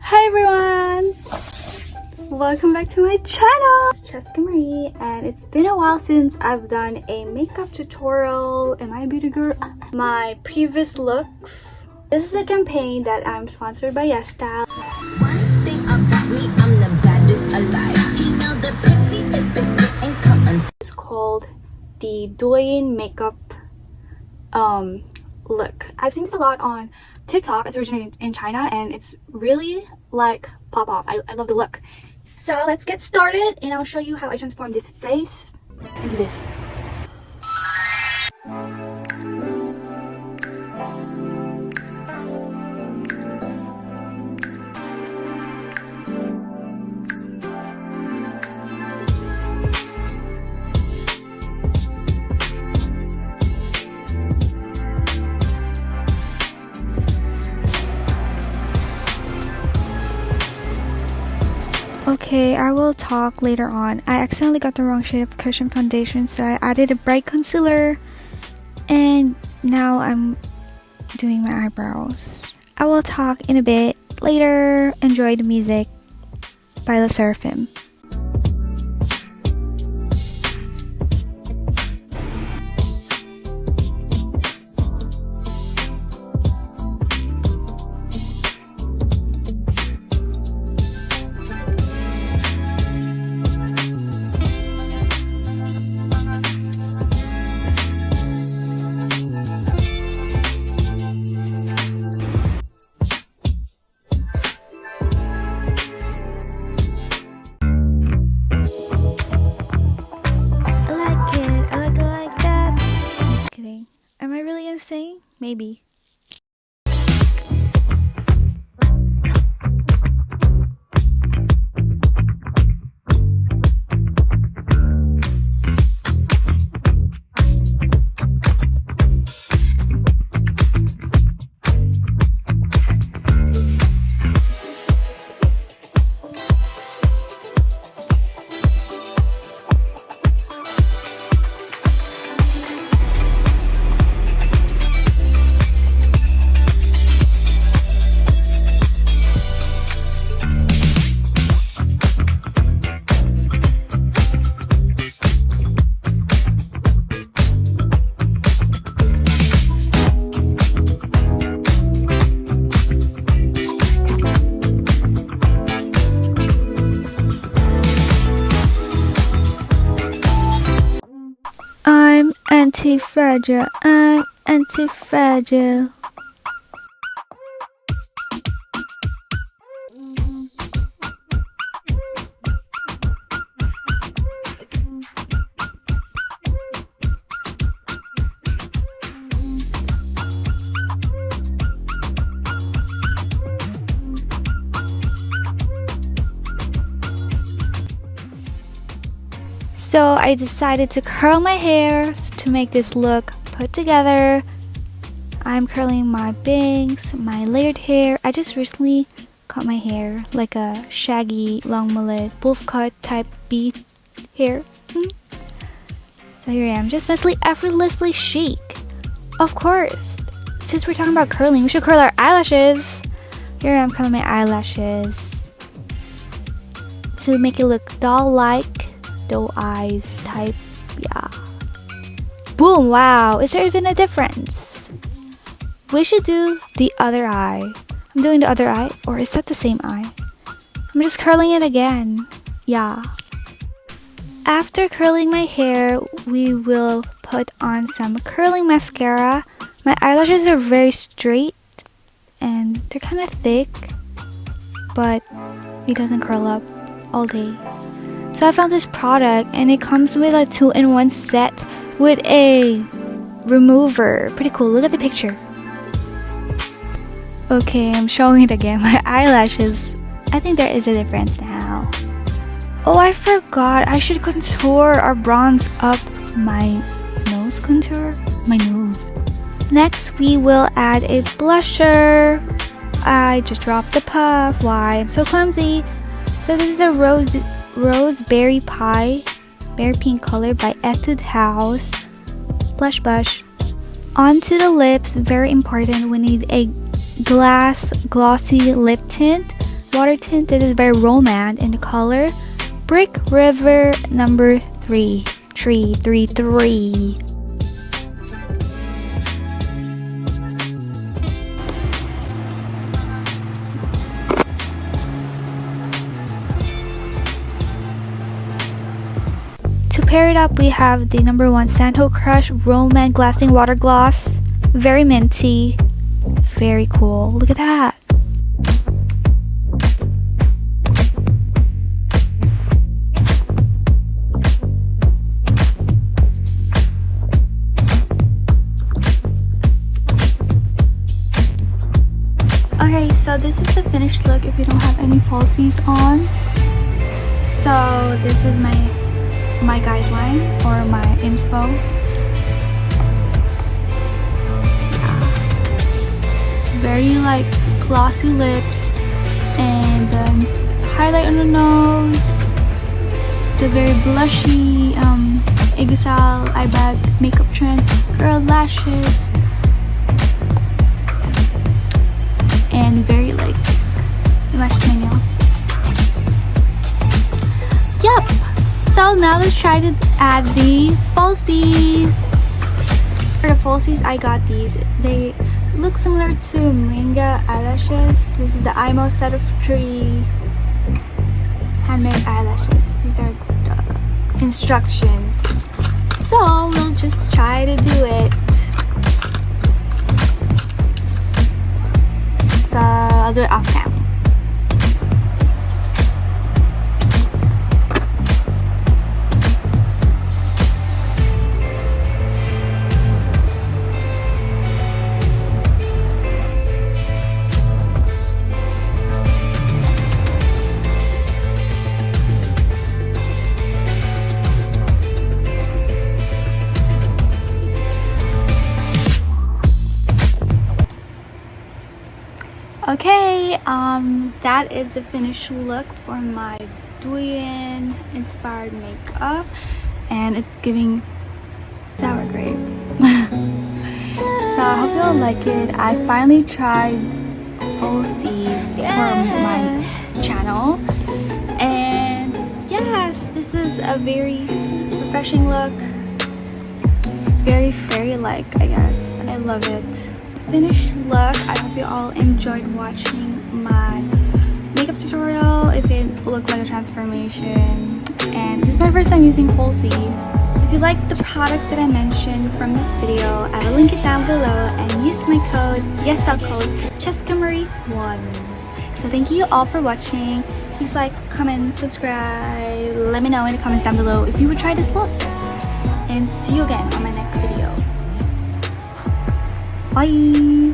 Hi everyone! Welcome back to my channel! It's Chesca Maree, and it's been a while since I've done a makeup tutorial. Am I a beauty girl? My previous looks. This is a campaign that I'm sponsored by YesStyle. One thing about me, I'm the baddest alive. You know the prettiest bitch ain't coming. It's called the Douyin makeup look. I've seen this a lot on TikTok. It's originated in China and it's really like pop off. I love the look. So let's get started and I'll show you how I transform this face into this. Okay, I will talk later on. I accidentally got the wrong shade of cushion foundation, so I added a bright concealer and now I'm doing my eyebrows. I will talk in a bit later. Enjoy the music by the Seraphim. Saying maybe. I'm anti-fragile, I'm anti-fragile. So I decided to curl my hair to make this look put together. I'm curling my bangs, my layered hair. I just recently cut my hair like a shaggy long mullet wolf cut type beat hair. So here I am, just effortlessly chic. Of course, since we're talking about curling, we should curl our eyelashes. Here I am curling my eyelashes to make it look doll-like. Doe eyes type, yeah. Boom, wow, is there even a difference? We should do the other eye. I'm doing the other eye, or is that the same eye? I'm just curling it again, yeah. After curling my hair, we will put on some curling mascara. My eyelashes are very straight and they're kind of thick, but it doesn't curl up all day. So I found this product and it comes with a 2-in-1 set with a remover. Pretty cool. Look at the picture. Okay, I'm showing it again. My eyelashes. I think there is a difference now. Oh, I forgot. I should contour or bronze up my nose contour. My nose. Next, we will add a blusher. I just dropped the puff. Why? I'm so clumsy. So this is a Rose Berry Pie, berry pink color by Etude House. Blush. Onto the lips, very important, we need a glossy lip tint. water tint. This is by Rom&nd in the color Brick River number 333. To pair it up, we have the number 1 Sanho Crush Rom&nd Glasting Water Gloss. Very minty. Very cool. Look at that. Okay, so this is the finished look if you don't have any falsies on. So this is my guideline or my inspo. Yeah. Very like glossy lips and then highlight on the nose, the very blushy YesStyle eye bag makeup trend, girl lashes, and very like lashes my nails. Yup. So now let's try to add the falsies. For the falsies, I got these. They look similar to Manga eyelashes. This is the Aimo set of 3 handmade eyelashes. These are the instructions. So we'll just try to do it. So I'll do it off cam. Okay, that is the finished look for my Douyin inspired makeup, and it's giving sour grapes. So I hope you all like it. I finally tried falsies for my channel, and yes, this is a very refreshing look, very fairy-like, I guess. I love it. Finished look. I hope you all enjoyed watching my makeup tutorial. If it looked like a transformation, and this is my first time using falsies. If you like the products that I mentioned from this video, I will link it down below and use my code YesStyle code Chesca Maree 1. So thank you all for watching. Please like, comment, subscribe. Let me know in the comments down below if you would try this look, and see you again on my next video. Bye!